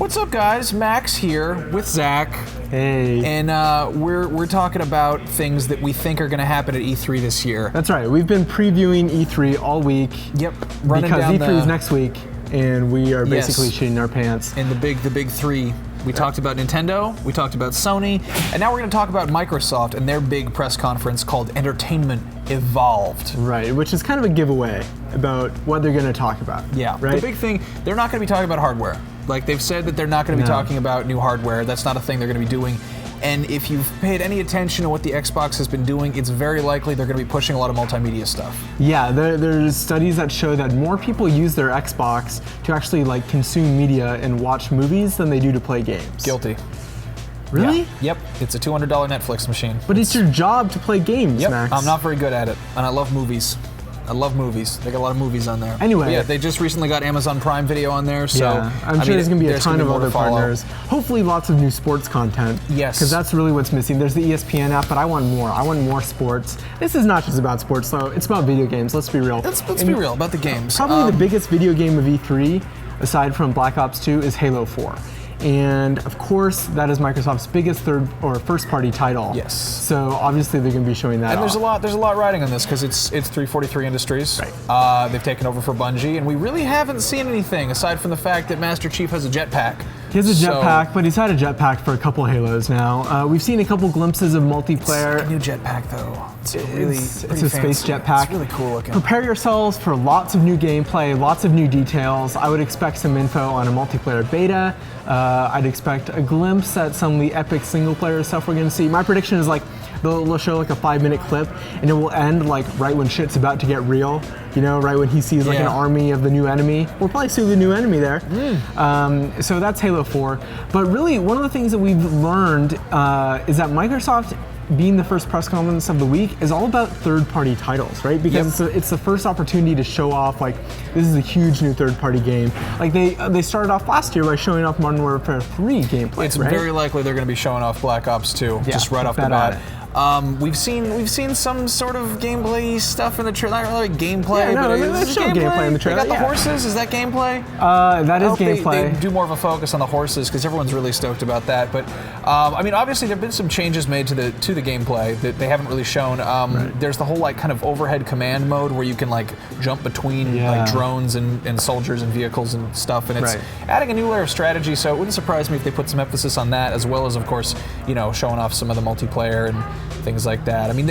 What's up, guys? Max here with Zach. Hey. And we're talking about things that we think are going to happen at E3 this year. That's right. We've been previewing E3 all week. Yep. Because E3 is next week, and we are basically shitting our pants. And the big three. We talked about Nintendo, we talked about Sony, and now we're going to talk about Microsoft and their big press conference called Entertainment Evolved. Right, which is kind of a giveaway about what they're going to talk about. Yeah, right? The big thing, they're not going to be talking about hardware. Like, they've said that they're not going to be talking about new hardware. That's not a thing they're going to be doing. And if you've paid any attention to what the Xbox has been doing, it's very likely they're going to be pushing a lot of multimedia stuff. Yeah, there's studies that show that more people use their Xbox to actually like consume media and watch movies than they do to play games. Guilty. Really? Yeah. Yep. It's a $200 Netflix machine. But it's your job to play games, Max. I'm not very good at it, and I love movies. I love movies. They got a lot of movies on there. Anyway. But yeah, they just recently got Amazon Prime Video on there, so yeah, I'm sure there's going to be a ton of other partners. Hopefully lots of new sports content. Yes. Because that's really what's missing. There's the ESPN app, but I want more. I want more sports. This is not just about sports, though. It's about video games. Let's be real. Let's be real about the games. Probably the biggest video game of E3, aside from Black Ops 2, is Halo 4. And of course, that is Microsoft's biggest first-party title. Yes. So obviously they're going to be showing that. And there's a lot riding on this because it's 343 Industries. Right. They've taken over for Bungie, and we really haven't seen anything aside from the fact that Master Chief has a jetpack. He has a jetpack, but he's had a jetpack for a couple Halos now. We've seen a couple glimpses of multiplayer. It's a new jetpack, though. It's a space jetpack. It's really cool looking. Prepare yourselves for lots of new gameplay, lots of new details. I would expect some info on a multiplayer beta. I'd expect a glimpse at some of the epic single-player stuff we're going to see. My prediction is like they'll show like a 5-minute clip, and it will end like right when shit's about to get real. You know, right when he sees like an army of the new enemy. We'll probably see the new enemy there. So that's Halo 4. But really, one of the things that we've learned is that Microsoft, being the first press conference of the week, is all about third-party titles, right? Because it's the first opportunity to show off, like, this is a huge new third-party game. Like, they started off last year by showing off Modern Warfare 3 gameplay, It's very likely they're going to be showing off Black Ops 2, just right off the bat. We've seen some sort of gameplay stuff in the trailer. Not really gameplay, but they show gameplay in the trailer. They got the horses. Is that gameplay? That is gameplay. They do more of a focus on the horses because everyone's really stoked about that. But I mean, obviously, there've been some changes made to the gameplay that they haven't really shown. There's the whole like kind of overhead command mode where you can like jump between like drones and soldiers and vehicles and stuff, and it's adding a new layer of strategy. So it wouldn't surprise me if they put some emphasis on that, as well as, of course, showing off some of the multiplayer and things like that. I mean,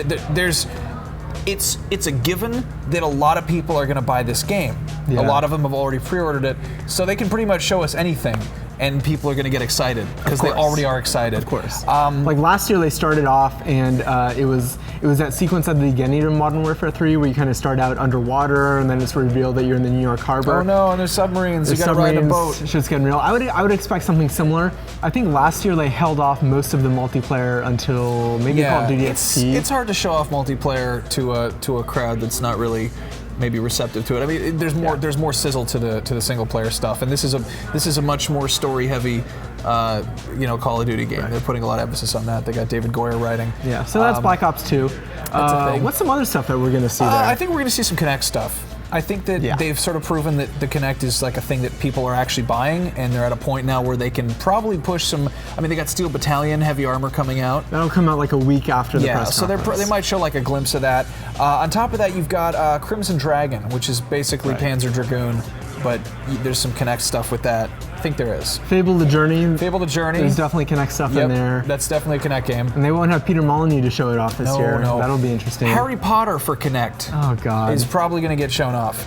it's a given that a lot of people are going to buy this game. A lot of them have already pre-ordered it, so they can pretty much show us anything, and people are going to get excited because they already are excited. Of course. Like last year, they started off, and it was that sequence at the beginning of Modern Warfare 3 where you kind of start out underwater, and then it's revealed that you're in the New York Harbor. Oh no, and there's submarines. You got to ride a boat. Shit's getting real. I would expect something similar. I think last year they held off most of the multiplayer until maybe Call of Duty XP. It's hard to show off multiplayer to a crowd that's not really maybe receptive to it. I mean, there's more sizzle to the single player stuff, and this is a much more story heavy Call of Duty game. They're putting a lot of emphasis on that. They got David Goyer writing. Yeah, so that's Black Ops 2. That's a thing. What's some other stuff that we're going to see there? I think we're going to see some Kinect stuff. I think that they've sort of proven that the Kinect is like a thing that people are actually buying, and they're at a point now where they can probably push some. I mean, they got Steel Battalion heavy armor coming out. That'll come out like a week after the press conference. So they might show like a glimpse of that. On top of that, you've got Crimson Dragon, which is basically Panzer Dragoon, but there's some Kinect stuff with that. I think there is. Fable the Journey. There's definitely Kinect stuff in there. That's definitely a Kinect game. And they won't have Peter Molyneux to show it off this year. No. That'll be interesting. Harry Potter for Kinect. Oh, God. Is probably going to get shown off.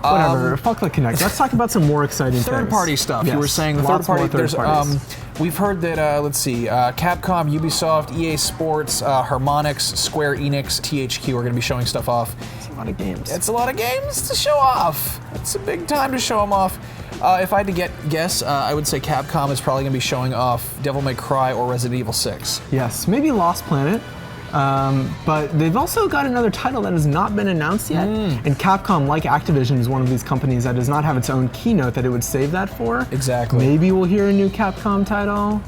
Whatever. Fuck the Kinect. Let's talk about some more exciting things. Third-party stuff. Yes. You were saying the third-party. We've heard that. Capcom, Ubisoft, EA Sports, Harmonix, Square Enix, THQ are going to be showing stuff off. It's a lot of games. It's a lot of games to show off. It's a big time to show them off. If I had to guess, I would say Capcom is probably going to be showing off Devil May Cry or Resident Evil 6. Yes, maybe Lost Planet. But they've also got another title that has not been announced yet. And Capcom, like Activision, is one of these companies that does not have its own keynote that it would save that for. Exactly. Maybe we'll hear a new Capcom title.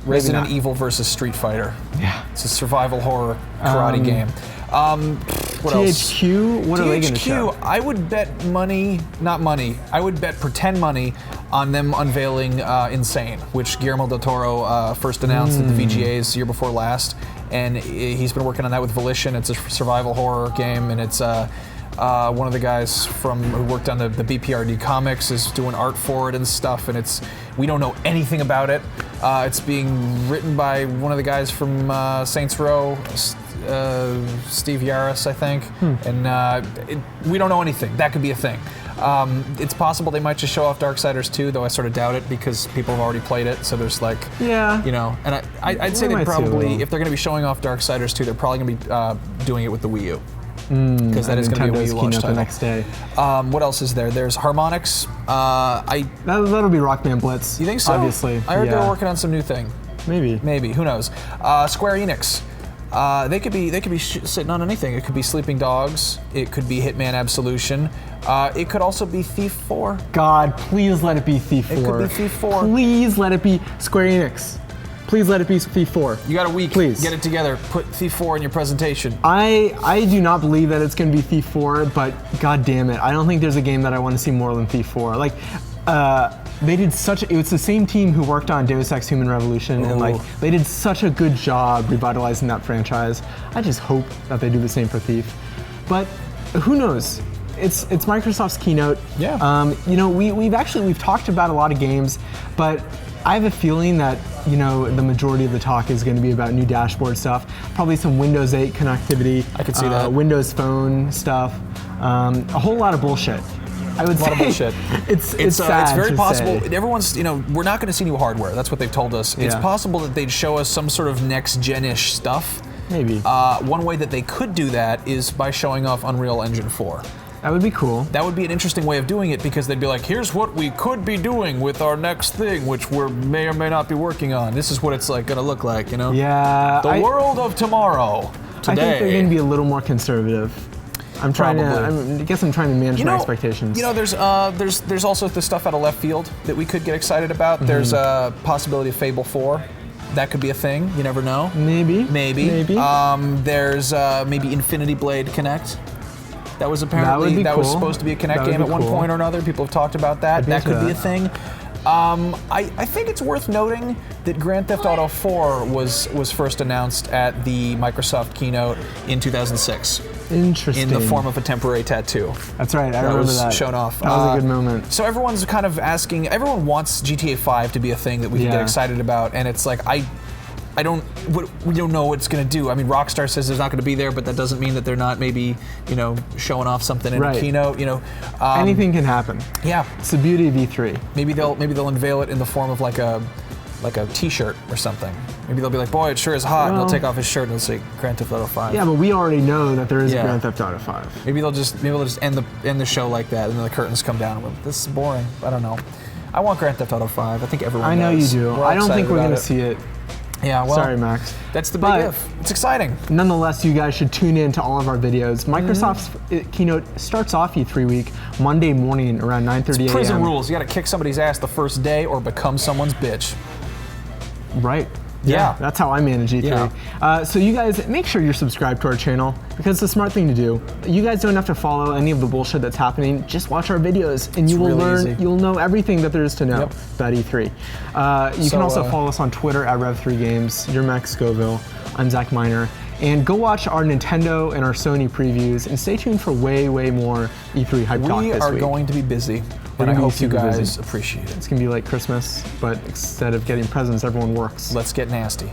Resident Evil versus Street Fighter. Yeah. It's a survival horror karate game. What else? THQ, what are they going to show? I would bet I would bet pretend money on them unveiling Insane, which Guillermo del Toro first announced at the VGAs year before last. And he's been working on that with Volition. It's a survival horror game, and it's one of the guys who worked on the BPRD comics is doing art for it and stuff. And we don't know anything about it. It's being written by one of the guys from Saints Row, Steve Yaris, I think. And we don't know anything. That could be a thing. It's possible they might just show off Darksiders 2, though I sort of doubt it because people have already played it. So there's and I'd say they probably, if they're going to be showing off Darksiders 2, they're probably going to be doing it with the Wii U. Because that is going to be a Wii U launch title. The next day. What else is there? There's Harmonix. That'll be Rockman Blitz. You think so? Obviously. I heard they were working on some new thing. Maybe. Who knows? Square Enix. They could be sitting on anything. It could be Sleeping Dogs. It could be Hitman Absolution. It could also be Thief 4. God, please let it be Thief 4. It could be Thief 4. Please let it be Square Enix. Please let it be Thief 4. You got a week. Please. Get it together. Put Thief 4 in your presentation. I do not believe that it's going to be Thief 4, but god damn it, I don't think there's a game that I want to see more than Thief 4. They did it was the same team who worked on Deus Ex Human Revolution, and they did such a good job revitalizing that franchise. I just hope that they do the same for Thief. But who knows? It's Microsoft's keynote. Yeah. We've talked about a lot of games, but I have a feeling that the majority of the talk is going to be about new dashboard stuff, probably some Windows 8 connectivity. I could see that. Windows Phone stuff, a whole lot of bullshit. I would say. A lot of bullshit. It's sad it's very to possible. say. Everyone's, we're not going to see new hardware. That's what they've told us. It's possible that they'd show us some sort of next-gen-ish stuff. Maybe. One way that they could do that is by showing off Unreal Engine 4. That would be cool. That would be an interesting way of doing it because they'd be like, here's what we could be doing with our next thing, which we may or may not be working on. This is what it's going to look like, Yeah. The world of tomorrow, today. I think they're going to be a little more conservative. I guess I'm trying to manage my expectations. There's also the stuff out of left field that we could get excited about. There's a possibility of Fable 4. That could be a thing. You never know. Maybe. There's maybe Infinity Blade Connect. That was apparently was supposed to be a Kinect game at one point or another. People have talked about that. That could be a thing. I think it's worth noting that Grand Theft Auto 4 was first announced at the Microsoft keynote in 2006. Interesting. In the form of a temporary tattoo. That's right. I remember that. Shown off. That was a good moment. So everyone's kind of asking. Everyone wants GTA 5 to be a thing that we can get excited about, and it's like we don't know what it's going to do. I mean, Rockstar says it's not going to be there, but that doesn't mean that they're not maybe, showing off something in a keynote. Anything can happen. Yeah, it's the beauty of E3. Maybe they'll unveil it in the form of like a T-shirt or something. Maybe they'll be like, boy, it sure is hot, and they'll take off his shirt and they'll say Grand Theft Auto 5. Yeah, but we already know that there is a Grand Theft Auto 5. Maybe they'll just end the show like that, and then the curtains come down. And this is boring. I don't know. I want Grand Theft Auto 5. I think everyone. I know does. you do. I don't think we're going to see it. Yeah, well, sorry, Max. That's the big if. It's exciting. Nonetheless, you guys should tune in to all of our videos. Microsoft's keynote starts off E3 week Monday morning around 9:30 a.m. Prison rules. You got to kick somebody's ass the first day or become someone's bitch. Right. Yeah, that's how I manage E3. Yeah. So you guys, make sure you're subscribed to our channel because it's a smart thing to do. You guys don't have to follow any of the bullshit that's happening. Just watch our videos and you will learn, you'll know everything that there is to know about E3. You can also follow us on Twitter at Rev3Games. You're Max Scoville. I'm Zach Miner. And go watch our Nintendo and our Sony previews and stay tuned for way more E3 hype talk this week. We are going to be busy. And I hope you guys appreciate it. It's going to be like Christmas, but instead of getting presents, everyone works. Let's get nasty.